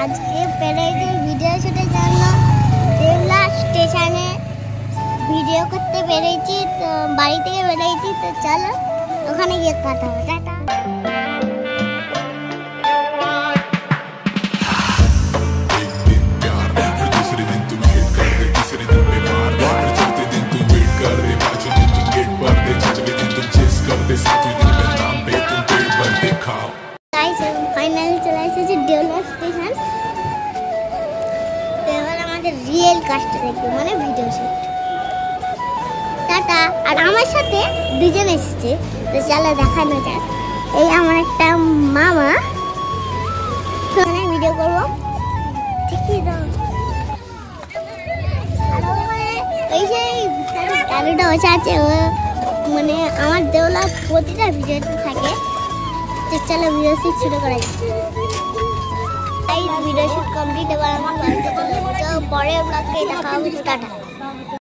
আজকে পেরেছি ভিডিও শুটের জন্য দেউলা স্টেশনে ভিডিও করতে পেরেছি। তো বাড়ি থেকে বেরিয়েছি, তো চলো ওখানে গিয়ে কথা হবে। টাটা। ফাইনালি চলে এসেছি দেউলা স্টেশন। তো এবার আমাদের রিয়েল কাজটা দেখবে, মানে ভিডিও শুট। টাটা। আর আমার সাথে দুজন এসেছে, তো চলো দেখানো যাক। এই আমার একটা মামা, ভিডিও করবো। ঠিকই দাও। এই যে দাদুটা বসে আছে, ও মানে আমার দেউলা প্রতিটা ভিডিওতে থাকে। চলো ভিডিও শুট শুরু করা যাক। এই ভিডিও শুট কমপ্লিট, এবার আমার বাড়িতে চলে যাবো। পরে ব্লগে দেখা হবে। টাটা।